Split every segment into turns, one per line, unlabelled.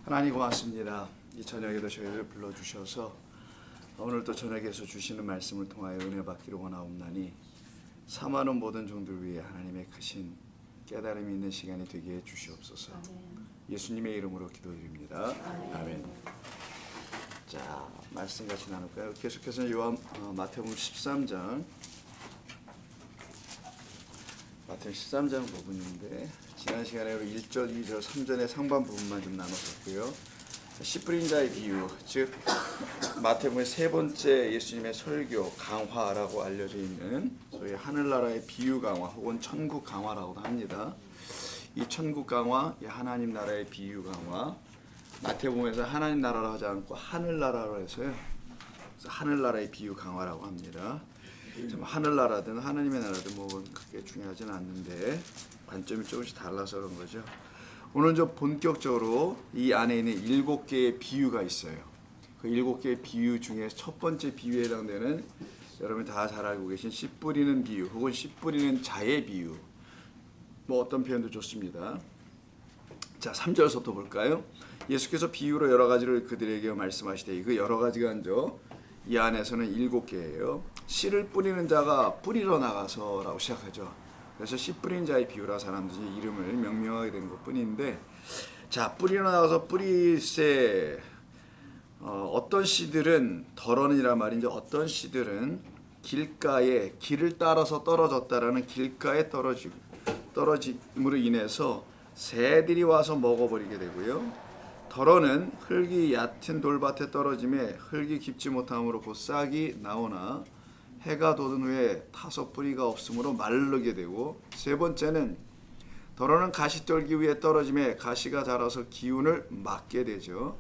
하나님 고맙습니다. 이 저녁에도 저희를 불러주셔서 오늘 또 저녁에서 주시는 말씀을 통하여 은혜 받기를 원하옵나니 사모하는 모든 종들 위해 하나님의 크신 깨달음이 있는 시간이 되게 해 주시옵소서. 예수님의 이름으로 기도드립니다. 아멘. 자, 말씀 같이 나눌까요? 계속해서 마태복음 13장 부분인데 지난 시간에 1절, 2절, 3절의 상반 부분만 좀 나눴었고요. 씨 뿌린 자의 비유, 즉 마태복음의 세 번째 예수님의 설교 강화라고 알려져 있는 소위 하늘나라의 비유 강화 혹은 천국 강화라고도 합니다. 이 천국 강화, 이 하나님 나라의 비유 강화, 마태복음에서 하나님 나라로 하지 않고 하늘나라로 해서요. 그래서 하늘나라의 비유 강화라고 합니다. 하늘나라든 하나님의 나라든 뭐 크게 중요하지는 않는데 관점이 조금씩 달라서 그런 거죠. 오늘 좀 본격적으로 이 안에 있는 7개의 비유가 있어요. 그 7개의 비유 중에 첫 번째 비유에 해당되는 여러분이 다 잘 알고 계신 씨 뿌리는 비유 혹은 씨 뿌리는 자의 비유, 뭐 어떤 표현도 좋습니다. 자, 3절부터 볼까요? 예수께서 비유로 여러 가지를 그들에게 말씀하시되 그 여러 가지가 이 안에서는 7개예요. 씨를 뿌리는 자가 뿌리러 나가서라고 시작하죠. 그래서 씨 뿌리는 자의 비유라 사람들이 이름을 명명하게 된 것뿐인데, 자, 뿌리러 나가서 뿌릴새 어떤 씨들은 덜어는이란 말인지 어떤 씨들은 길가에 길을 따라서 떨어졌다라는 길가에 떨어짐으로 인해서 새들이 와서 먹어버리게 되고요. 덜어는 흙이 얕은 돌밭에 떨어짐에 흙이 깊지 못함으로 곧 싹이 나오나 해가 돋은 후에 타서 뿌리가 없으므로 마르게 되고, 세 번째는 덜어는 가시떨기 위에 떨어짐에 가시가 자라서 기운을 막게 되죠.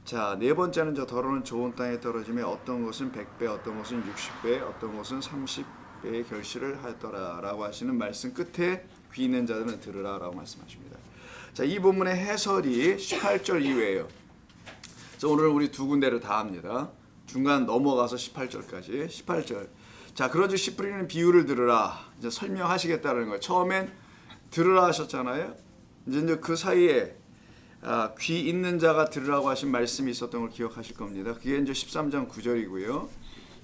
자, 네 번째는 덜어는 좋은 땅에 떨어짐에 어떤 것은 100배, 어떤 것은 60배, 어떤 것은 30배의 결실을 하였더라라고 하시는 말씀 끝에 귀 있는 자들은 들으라라고 말씀하십니다. 자, 이 본문의 해설이 18절 이후에요. 그래서 오늘 우리 두 군데를 다 합니다. 중간 넘어가서 18절까지. 18절. 자, 그런즉 씨 뿌리는 비유를 들으라. 이제 설명하시겠다는 거예요. 처음엔 들으라 하셨잖아요. 이제 그 사이에 귀 있는 자가 들으라고 하신 말씀이 있었던 걸 기억하실 겁니다. 그게 이제 13장 9절이고요.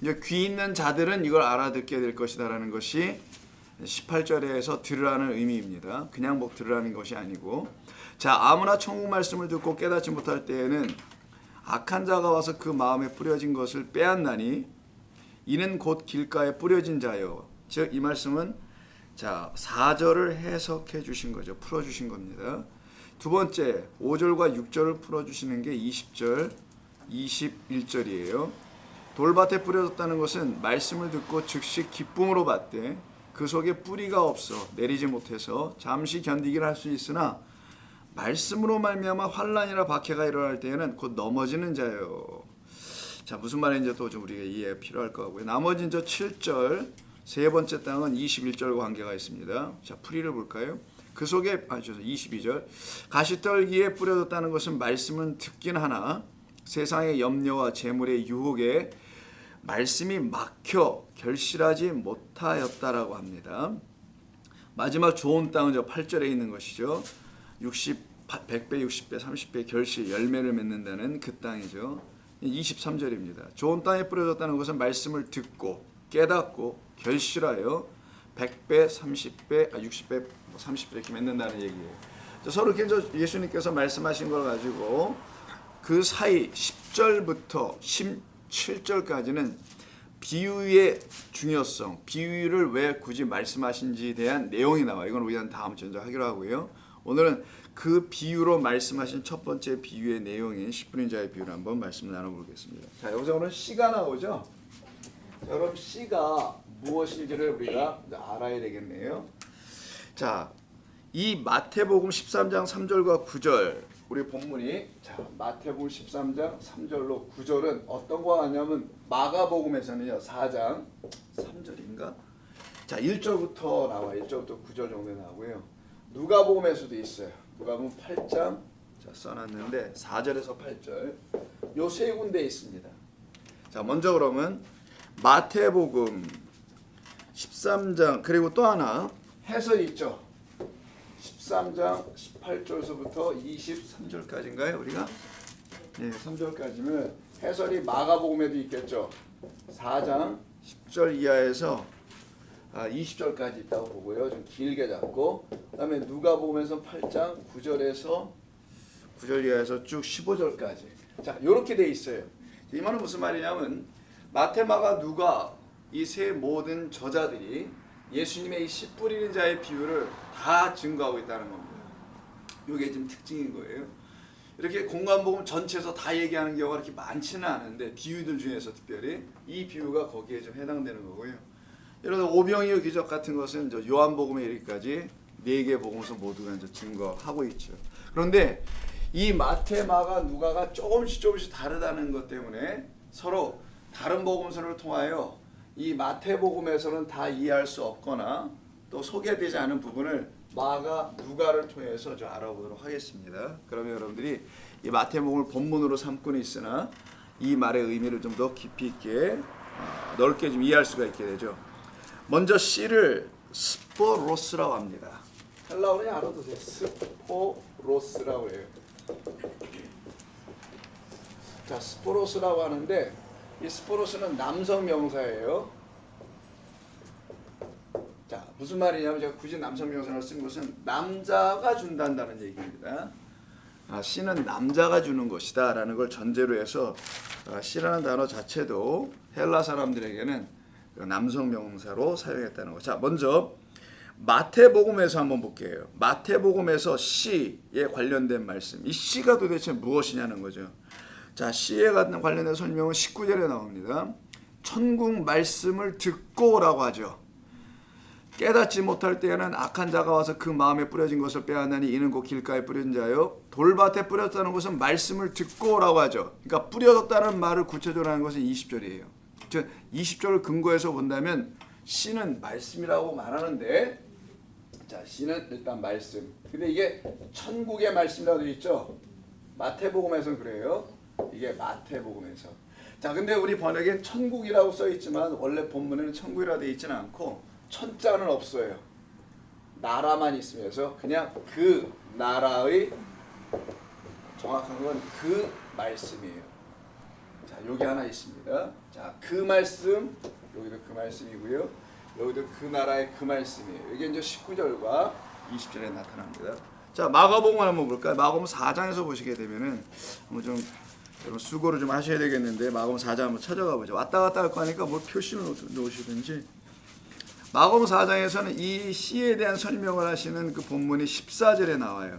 이제 귀 있는 자들은 이걸 알아듣게 될 것이다라는 것이 18절에서 들으라는 의미입니다. 그냥 뭐 들으라는 것이 아니고, 자, 아무나 천국 말씀을 듣고 깨닫지 못할 때에는 악한 자가 와서 그 마음에 뿌려진 것을 빼앗나니 이는 곧 길가에 뿌려진 자요. 즉 이 말씀은 자 4절을 해석해 주신 거죠. 풀어 주신 겁니다. 두 번째 5절과 6절을 풀어 주시는 게 20절, 21절이에요. 돌밭에 뿌려졌다는 것은 말씀을 듣고 즉시 기쁨으로 받되 그 속에 뿌리가 없어 내리지 못해서 잠시 견디긴 할 수 있으나 말씀으로 말미암아 환난이나 박해가 일어날 때에는 곧 넘어지는 자요. 자, 무슨 말인지 또 좀 우리가 이해 필요할 것 같고요. 나머지 7절 세 번째 땅은 21절과 관계가 있습니다. 자, 풀이를 볼까요? 그 속에 22절 가시떨기에 뿌려졌다는 것은 말씀은 듣긴 하나 세상의 염려와 재물의 유혹에 말씀이 막혀 결실하지 못하였다라고 합니다. 마지막 좋은 땅은 8절에 있는 것이죠. 100배, 60배, 30배 결실, 열매를 맺는다는 그 땅이죠. 23절입니다. 좋은 땅에 뿌려졌다는 것은 말씀을 듣고 깨닫고 결실하여 100배, 30배, 60배, 30배 이렇게 맺는다는 얘기예요. 서로 예수님께서 말씀하신 걸 가지고 그 사이 10절부터 17절까지는 비유의 중요성, 비유를 왜 굳이 말씀하신지에 대한 내용이 나와요. 이건 우리는 다음 주에 하기로 하고요. 오늘은 그 비유로 말씀하신 첫 번째 비유의 내용인 씨 뿌린 자의 비유를 한번 말씀 나눠보겠습니다. 자, 여기서 오늘 씨가 나오죠. 자, 그럼 씨가 무엇인지를 우리가 알아야 되겠네요. 자, 이 마태복음 13장 3절과 9절 우리 본문이 자 마태복음 13장 3절로 9절은 어떤 거 하냐면 마가복음에서는요 4장 3절인가? 자 1절부터 나와 1절부터 9절 정도 나오고요. 누가복음에서도 있어요. 누가복음 8장 자 써놨는데 4절에서 8절 요 세 군데 있습니다. 자 먼저 그러면 마태복음 13장 그리고 또 하나 해설이 있죠. 13장 18절서부터 23절까지인가요? 우리가 3절까지는 해설이 마가복음에도 있겠죠. 4장 10절 이하에서 20절까지 있다고 보고요. 좀 길게 잡고, 그다음에 누가복음에서 8장 9절에서 9절 이하에서 쭉 15절까지. 자, 이렇게 돼 있어요. 이 말은 무슨 말이냐면 마태, 마가, 누가 이 세 모든 저자들이 예수님의 이 씨 뿌리는 자의 비유를 다 증거하고 있다는 겁니다. 이게 좀 특징인 거예요. 이렇게 공간복음 전체에서 다 얘기하는 경우가 그렇게 많지는 않은데 비유들 중에서 특별히 이 비유가 거기에 좀 해당되는 거고요. 예를 들어 오병이어 기적 같은 것은 요한복음에 이르기까지 4개 복음서 모두가 이제 증거하고 있죠. 그런데 이 마태, 마가, 누가가 조금씩 다르다는 것 때문에 서로 다른 복음서를 통하여 이 마태복음에서는 다 이해할 수 없거나 또 소개되지 않은 부분을 마가, 누가를 통해서 좀 알아보도록 하겠습니다. 그러면 여러분들이 이 마태복음을 본문으로 삼고는 있으나 이 말의 의미를 좀 더 깊이 있게 넓게 좀 이해할 수가 있게 되죠. 먼저 씨를 스포로스라고 합니다. 헬라어로 알아두세요. 스포로스라고 해요. 자, 스포로스라고 하는데 이 스포로스는 남성 명사예요. 자, 무슨 말이냐면 제가 굳이 남성 명사를 쓴 것은 남자가 준다는 얘기입니다. 씨는 남자가 주는 것이다 라는 걸 전제로 해서 씨라는 단어 자체도 헬라 사람들에게는 남성 명사로 사용했다는 것. 자, 먼저 마태복음에서 한번 볼게요. 마태복음에서 씨에 관련된 말씀. 이 씨가 도대체 무엇이냐는 거죠. 자, 씨에 관련된 설명은 19절에 나옵니다. 천국 말씀을 듣고라고 하죠. 깨닫지 못할 때에는 악한 자가 와서 그 마음에 뿌려진 것을 빼앗나니 이는 곧 길가에 뿌려진 자요. 돌밭에 뿌렸다는 것은 말씀을 듣고라고 하죠. 그러니까 뿌려졌다는 말을 구체적으로 하는 것은 20절이에요. 즉 20절을 근거해서 본다면 씨는 말씀이라고 말하는데, 자, 씨는 일단 말씀. 근데 이게 천국의 말씀이라고 되어 있죠. 마태복음에서는 그래요. 이게 마태복음에서. 자, 근데 우리 번역엔 천국이라고 써 있지만 원래 본문에는 천국이라고 되어 있지는 않고 천자는 없어요. 나라만 있으면서 그냥 그 나라의, 정확한 건 그 말씀이에요. 자, 여기 하나 있습니다. 자, 그 말씀, 여기도 그 말씀이고요. 여기도 그 나라의 그 말씀이에요. 이게 이제 19절과 20절에 나타납니다. 자, 마가복음 한번 볼까요? 마가복음 4장에서 보시게 되면은 한번 좀 여러분 수고를 좀 하셔야 되겠는데 마가복음 4장 한번 찾아가 보죠. 왔다 갔다 할 거니까 뭐 표시를 놓으시든지. 마가복음 4장에서는 이 씨에 대한 설명을 하시는 그 본문이 14절에 나와요.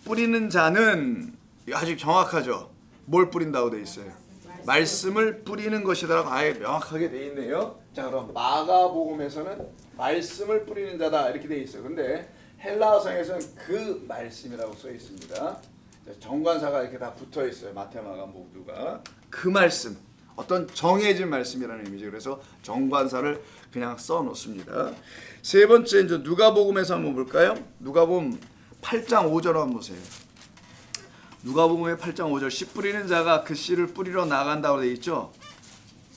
뿌리는 자는 아주 정확하죠. 뭘 뿌린다고 돼 있어요? 말씀을 뿌리는 것이다라고 아예 명확하게 돼 있네요. 자, 그럼 마가복음에서는 말씀을 뿌리는 자다 이렇게 돼 있어요. 근데 헬라어성에서는 그 말씀이라고 써 있습니다. 정관사가 이렇게 다 붙어 있어요. 마태, 마가 모두가 그 말씀, 어떤 정해진 말씀이라는 의미죠. 그래서 정관사를 그냥 써 놓습니다. 세 번째 이제 누가복음에서 한번 볼까요? 누가복음 8장 5절 한번 보세요. 누가복음의 8장 5절, 씨 뿌리는 자가 그 씨를 뿌리러 나간다고 되어 있죠.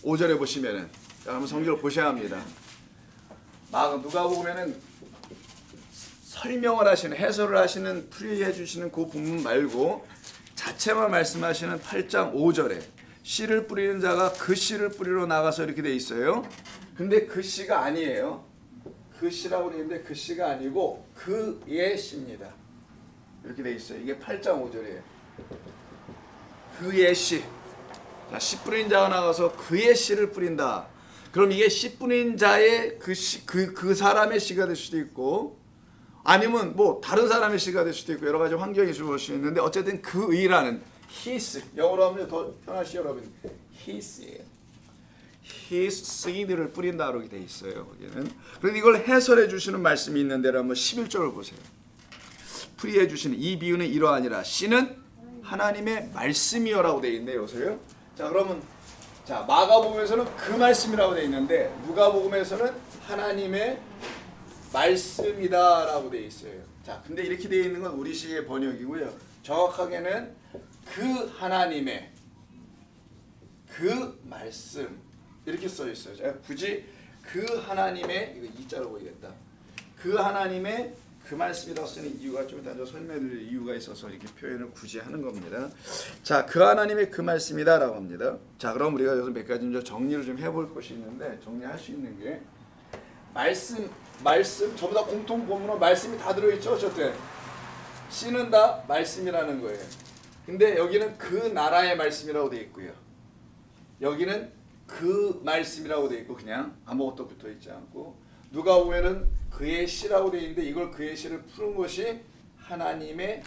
5절에 보시면은, 한번 성경을 보셔야 합니다. 누가복음에는 설명을 하시는, 해설을 하시는, 풀이해 주시는 그 부분 말고 자체만 말씀하시는 8장 5절에 씨를 뿌리는 자가 그 씨를 뿌리러 나가서 이렇게 돼 있어요. 근데 그 씨가 아니에요. 그 씨라고 되어 있는데 그 씨가 아니고 그의 씨입니다. 이렇게 돼 있어요. 이게 8장 5절이에요. 그의 씨. 자, 씨 뿌린 자가 나가서 그의 씨를 뿌린다. 그럼 이게 씨 뿌린 자의 그 사람의 씨가 될 수도 있고, 아니면 뭐 다른 사람의 씨가 될 수도 있고, 여러 가지 환경이 주어질 수 있는데, 어쨌든 그의라는 his, 영어로 하면 더 편하시죠 여러분. his예요. his seed를 뿌린다 그렇게 돼 있어요. 여기는. 그런데 이걸 해설해 주시는 말씀이 있는데 한번 11절을 보세요. 풀이해 주시는 이 비유는 이러하니라. 씨는 하나님의 말씀이여라고 돼 있네요. 여기서요. 자, 그러면 자, 마가복음에서는 그 말씀이라고 돼 있는데 누가복음에서는 하나님의 말씀이다라고 돼 있어요. 자, 근데 이렇게 돼 있는 건 우리식의 번역이고요. 정확하게는 그 하나님의 그 말씀 이렇게 써 있어요. 제가 굳이 그 하나님의, 이거 이자로 보이겠다. 그 하나님의 그 말씀이라고 쓰는 이유가 좀 이따 설명드릴 이유가 있어서 이렇게 표현을 굳이 하는 겁니다. 자, 그 하나님의 그 말씀이다라고 합니다. 자, 그럼 우리가 여기서 몇 가지 좀 정리를 좀 해볼 것이 있는데, 정리할 수 있는 게 말씀 전부 다 공통 본문으로 말씀이 다 들어있죠. 저때 씨는 다 말씀이라는 거예요. 근데 여기는 그 나라의 말씀이라고 되어 있고요. 여기는 그 말씀이라고 되어 있고 그냥 아무것도 붙어 있지 않고, 누가 보면은 그의 시라고 되어 있는데 이걸 그의 시를 푸는 것이 하나님의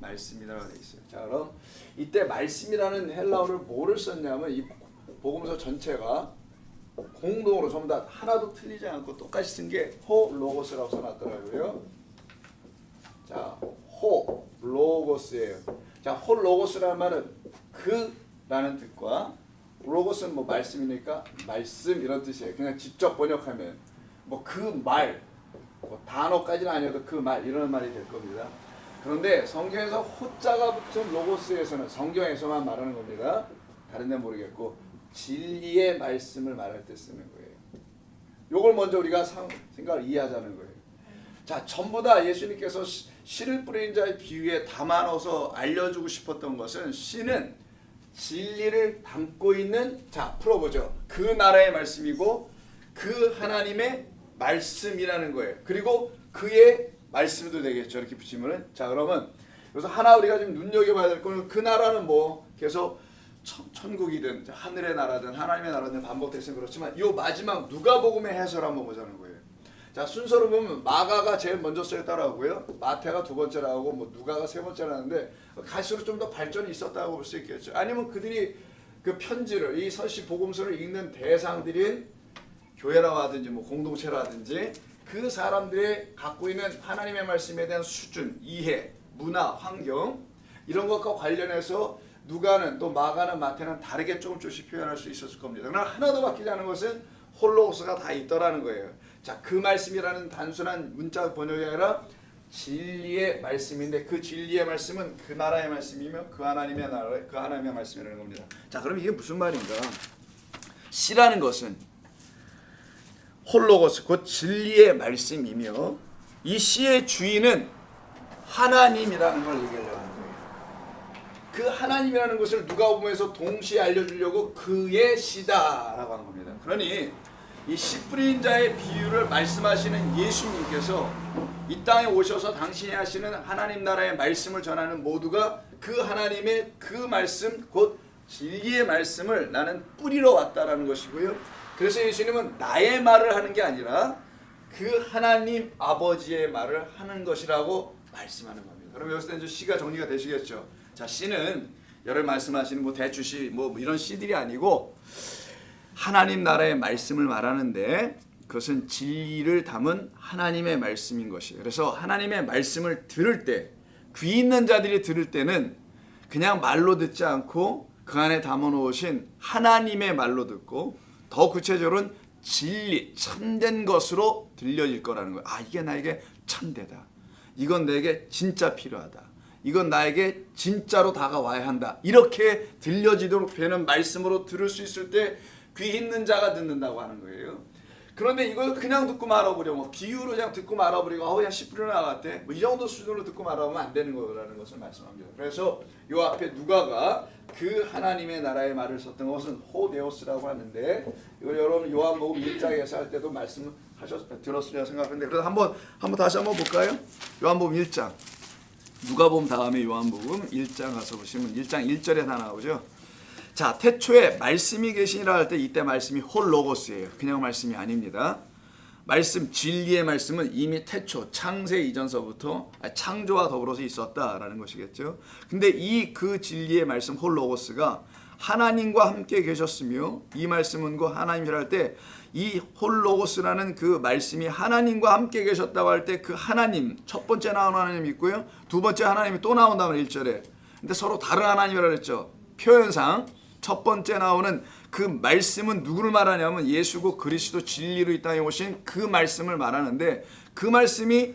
말씀이라고 되어 있어요. 자, 그럼 이때 말씀이라는 헬라어를 뭐를 썼냐면 이 복음서 전체가 공동으로 전부 다 하나도 틀리지 않고 똑같이 쓴 게 호로고스라고 써놨더라고요. 자, 호로고스예요. 자, 호로고스라는 말은 그라는 뜻과 로고스는 뭐 말씀이니까 말씀 이런 뜻이에요. 그냥 직접 번역하면 뭐 그 말, 뭐 단어까지는 아니어도 그 말 이런 말이 될 겁니다. 그런데 성경에서 호자가 붙은 로고스에서는 성경에서만 말하는 겁니다. 다른 데는 모르겠고 진리의 말씀을 말할 때 쓰는 거예요. 요걸 먼저 우리가 생각을 이해하자는 거예요. 자, 전부 다 예수님께서 씨를 뿌리는 자의 비유에 담아 넣어서 알려주고 싶었던 것은 씨는 진리를 담고 있는, 자, 풀어보죠. 그 나라의 말씀이고 그 하나님의 말씀이라는 거예요. 그리고 그의 말씀도 되겠죠. 이렇게 붙이면은. 자, 그러면 그래서 하나 우리가 좀 눈여겨봐야 될 거는 그 나라는 뭐 계속 천국이든 하늘의 나라든 하나님의 나라든 반복됐으면 그렇지만 이 마지막 누가복음의 해설 한번 보자는 거예요. 자, 순서로 보면 마가가 제일 먼저 쓰였다라고요. 마태가 두 번째라고, 뭐 누가가 세 번째라는데 갈수록 좀 더 발전이 있었다고 볼 수 있겠죠. 아니면 그들이 그 편지를, 이 서시 복음서를 읽는 대상들인 교회라고 하든지 뭐 공동체라든지 그 사람들이 갖고 있는 하나님의 말씀에 대한 수준, 이해, 문화, 환경 이런 것과 관련해서 누가는 또 마가는 마태는 다르게 조금씩 표현할 수 있었을 겁니다. 그러나 하나도 바뀌지 않은 것은 홀로고스가 다 있더라는 거예요. 자, 그 말씀이라는 단순한 문자 번역이 아니라 진리의 말씀인데 그 진리의 말씀은 그 나라의 말씀이며 그 하나님의 나라의 그 하나님의 말씀이라는 겁니다. 자, 그럼 이게 무슨 말인가? 씨라는 것은 홀로고스 곧 진리의 말씀이며 이 씨의 주인은 하나님이라는 걸 얘기하려고 하는 거예요. 그 하나님이라는 것을 누가복음에서 동시에 알려주려고 그의 씨다라고 하는 겁니다. 그러니 이 씨 뿌린 자의 비유를 말씀하시는 예수님께서 이 땅에 오셔서 당신이 하시는 하나님 나라의 말씀을 전하는 모두가 그 하나님의 그 말씀 곧 진리의 말씀을 나는 뿌리러 왔다라는 것이고요. 그래서 예수님은 나의 말을 하는 게 아니라 그 하나님 아버지의 말을 하는 것이라고 말씀하는 겁니다. 그럼 여기서 이제 씨가 정리가 되시겠죠. 자, 씨는 여러분 말씀하시는 뭐 대추씨 뭐 이런 씨들이 아니고 하나님 나라의 말씀을 말하는데 그것은 진리를 담은 하나님의 말씀인 것이에요. 그래서 하나님의 말씀을 들을 때, 귀 있는 자들이 들을 때는 그냥 말로 듣지 않고 그 안에 담아 놓으신 하나님의 말로 듣고 더 구체적으로는 진리, 참된 것으로 들려질 거라는 거예요. 아, 이게 나에게 참되다. 이건 내게 진짜 필요하다. 이건 나에게 진짜로 다가와야 한다. 이렇게 들려지도록 되는 말씀으로 들을 수 있을 때 귀 있는 자가 듣는다고 하는 거예요. 그런데 이걸 그냥 듣고 말아보려면 비유로 그냥 듣고 말아버리고 그냥 씨 뿌려 나갔대. 뭐 이 정도 수준으로 듣고 말아보면 안 되는 거라는 것을 말씀합니다. 그래서 요 앞에 누가가 그 하나님의 나라의 말을 썼던 것은 호데오스라고 하는데 이걸 여러분 요한복음 1장에서 할 때도 들었으리라 생각하는데 그래서 한번 다시 한번 볼까요? 요한복음 1장. 누가복음 다음에 요한복음 1장 가서 보시면 1장 1절에 다 나오죠. 자, 태초에 말씀이 계시니라 할 때 이때 말씀이 홀로고스예요. 그냥 말씀이 아닙니다. 말씀, 진리의 말씀은 이미 태초, 창세 이전서부터 창조와 더불어서 있었다라는 것이겠죠. 근데 그 진리의 말씀 홀로고스가 하나님과 함께 계셨으며 이 말씀은 그 하나님이라 할 때 이 홀로고스라는 그 말씀이 하나님과 함께 계셨다고 할 때 그 하나님, 첫 번째 나온 하나님이 있고요. 두 번째 하나님이 또 나온다면 1절에. 근데 서로 다른 하나님이라 그랬죠. 표현상 첫 번째 나오는 그 말씀은 누구를 말하냐면 예수고 그리스도 진리로 이 땅에 오신 그 말씀을 말하는데 그 말씀이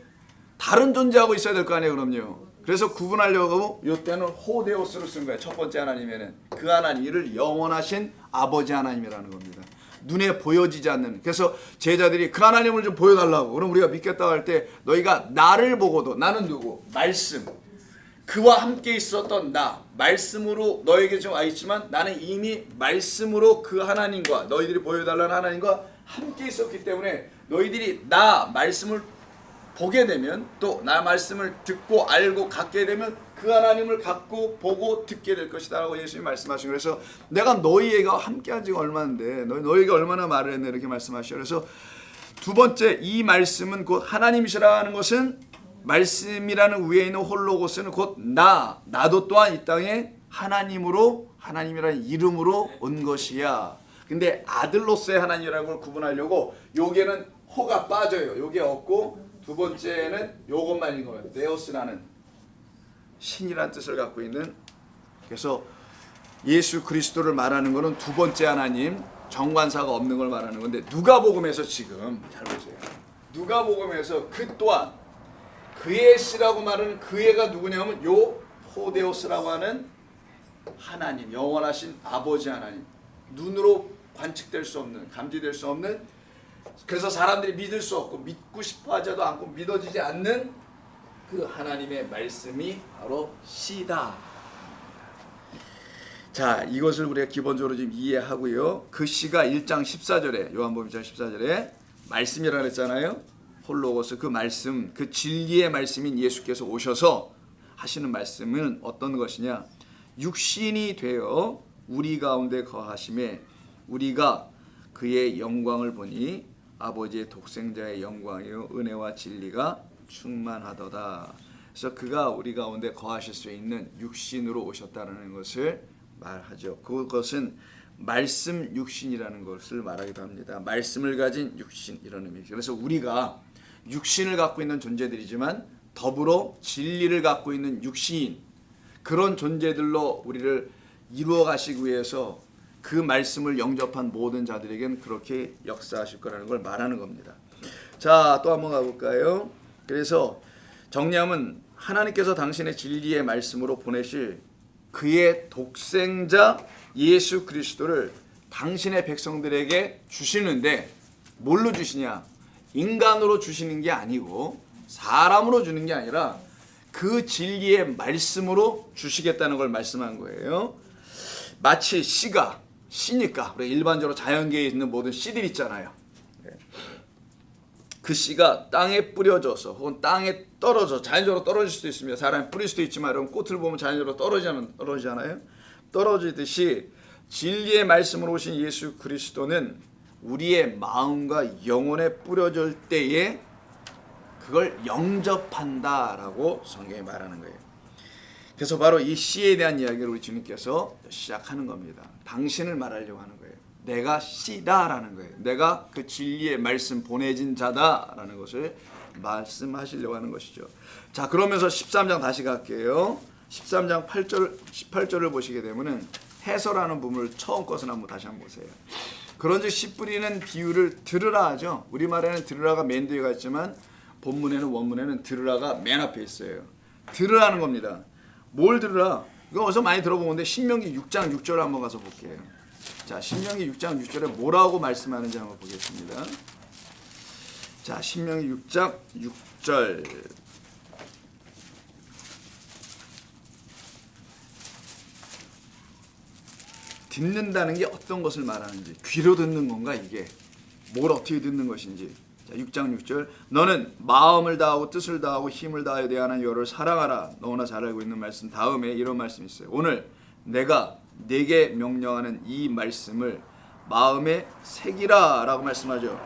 다른 존재하고 있어야 될 거 아니에요. 그럼요. 그래서 구분하려고 이때는 호데오스를 쓴 거예요. 첫 번째 하나님에는 그 하나님, 이를 영원하신 아버지 하나님이라는 겁니다. 눈에 보여지지 않는. 그래서 제자들이 그 하나님을 좀 보여달라고. 그럼 우리가 믿겠다고 할 때 너희가 나를 보고도, 나는 누구? 말씀. 그와 함께 있었던 나, 말씀으로 너에게 좀 와 있지만 나는 이미 말씀으로 그 하나님과, 너희들이 보여달라는 하나님과 함께 있었기 때문에 너희들이 나 말씀을 보게 되면, 또 나 말씀을 듣고 알고 갖게 되면 그 하나님을 갖고 보고 듣게 될 것이다 라고 예수님이 말씀하신 거예요. 그래서 내가 너희가 함께한 지가 얼마인데 너희가 얼마나 말을 했네 이렇게 말씀하시죠. 그래서 두 번째, 이 말씀은 곧 하나님이시라는 것은, 말씀이라는 위에 있는 홀로고스는 곧 나도 또한 이 땅에 하나님이라는 이름으로 온 것이야. 근데 아들로서의 하나님이라는 걸 구분하려고 여기에는 호가 빠져요. 여기에 없고, 두 번째는 요것만 있는 거예요. 데오스라는 신이라는 뜻을 갖고 있는. 그래서 예수 그리스도를 말하는 것은 두 번째 하나님, 정관사가 없는 걸 말하는 건데, 누가복음에서 지금 잘 보세요. 누가복음에서 그 또한 그의 씨라고 말하는 그애가 누구냐면 요 호데오스라고 하는 하나님, 영원하신 아버지 하나님, 눈으로 관측될 수 없는, 감지될 수 없는, 그래서 사람들이 믿을 수 없고 믿고 싶어 하지도 않고 믿어지지 않는 그 하나님의 말씀이 바로 씨다. 자, 이것을 우리가 기본적으로 좀 이해하고요. 그 씨가 1장 14절에, 요한복음 1장 14절에 말씀이라고 했잖아요. 홀로고스, 그 말씀, 그 진리의 말씀인 예수께서 오셔서 하시는 말씀은 어떤 것이냐? 육신이 되어 우리 가운데 거하심에 우리가 그의 영광을 보니 아버지의 독생자의 영광이요 은혜와 진리가 충만하도다. 그래서 그가 우리 가운데 거하실 수 있는 육신으로 오셨다는 것을 말하죠. 그것은 말씀 육신이라는 것을 말하기도 합니다. 말씀을 가진 육신, 이런 의미죠. 그래서 우리가 육신을 갖고 있는 존재들이지만 더불어 진리를 갖고 있는 육신인 그런 존재들로 우리를 이루어 가시기 위해서 그 말씀을 영접한 모든 자들에게는 그렇게 역사하실 거라는 걸 말하는 겁니다. 자, 또 한번 가볼까요? 그래서 정리하면 하나님께서 당신의 진리의 말씀으로 보내실 그의 독생자 예수 그리스도를 당신의 백성들에게 주시는데, 뭘로 주시냐? 인간으로 주시는 게 아니고 사람으로 주는 게 아니라 그 진리의 말씀으로 주시겠다는 걸 말씀한 거예요. 마치 씨니까 우리 일반적으로 자연계에 있는 모든 씨들 있잖아요. 그 씨가 땅에 뿌려져서 혹은 땅에 떨어져 자연적으로 떨어질 수도 있습니다. 사람이 뿌릴 수도 있지만 여러분 꽃을 보면 자연적으로 떨어지잖아요. 떨어지듯이 진리의 말씀으로 오신 예수 그리스도는 우리의 마음과 영혼에 뿌려질 때에 그걸 영접한다라고 성경이 말하는 거예요. 그래서 바로 이 씨에 대한 이야기를 우리 주님께서 시작하는 겁니다. 당신을 말하려고 하는 거예요. 내가 씨다라는 거예요. 내가 그 진리의 말씀 보내진 자다라는 것을 말씀하시려고 하는 것이죠. 자, 그러면서 13장 다시 갈게요. 13장 8절, 18절을 보시게 되면은 해설하는 부분을 처음 것은 한번 다시 한번 보세요. 그런즉 씨 뿌리는 비유를 들으라 하죠. 우리말에는 들으라가 맨 뒤에 있지만 본문에는 원문에는 들으라가 맨 앞에 있어요. 들으라는 겁니다. 뭘 들으라? 이거 어디서 많이 들어본 건데 신명기 6장 6절을 한번 가서 볼게요. 자, 신명기 6장 6절에 뭐라고 말씀하는지 한번 보겠습니다. 자, 신명기 6장 6절. 듣는다는 게 어떤 것을 말하는지, 귀로 듣는 건가, 이게 뭘 어떻게 듣는 것인지. 자, 6장 6절. 너는 마음을 다하고 뜻을 다하고 힘을 다하여 대하는 여를 사랑하라. 너무나 잘 알고 있는 말씀 다음에 이런 말씀이 있어요. 오늘 내가 내게 명령하는 이 말씀을 마음에 새기라 라고 말씀하죠.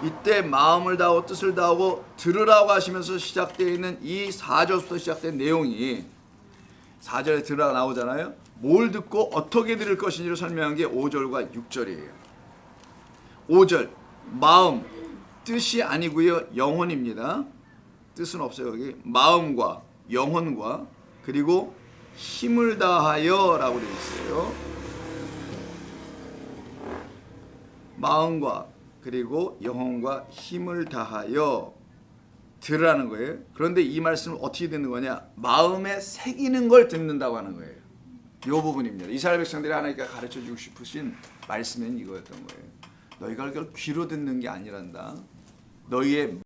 이때 마음을 다하고 뜻을 다하고 들으라고 하시면서 시작되어 있는 이 4절부터 시작된 내용이 4절에 들으라가 나오잖아요. 뭘 듣고 어떻게 들을 것인지를 설명한 게 5절과 6절이에요. 5절 마음, 뜻이 아니고요, 영혼입니다. 뜻은 없어요. 여기 마음과 영혼과 그리고 힘을 다하여 라고 되어 있어요. 마음과 그리고 영혼과 힘을 다하여 들으라는 거예요. 그런데 이 말씀을 어떻게 듣는 거냐? 마음에 새기는 걸 듣는다고 하는 거예요. 이 부분입니다. 이스라엘 백성들이 하나님께 가르쳐 주고 싶으신 말씀은 이거였던 거예요. 너희가 그걸 귀로 듣는 게 아니란다. 너희의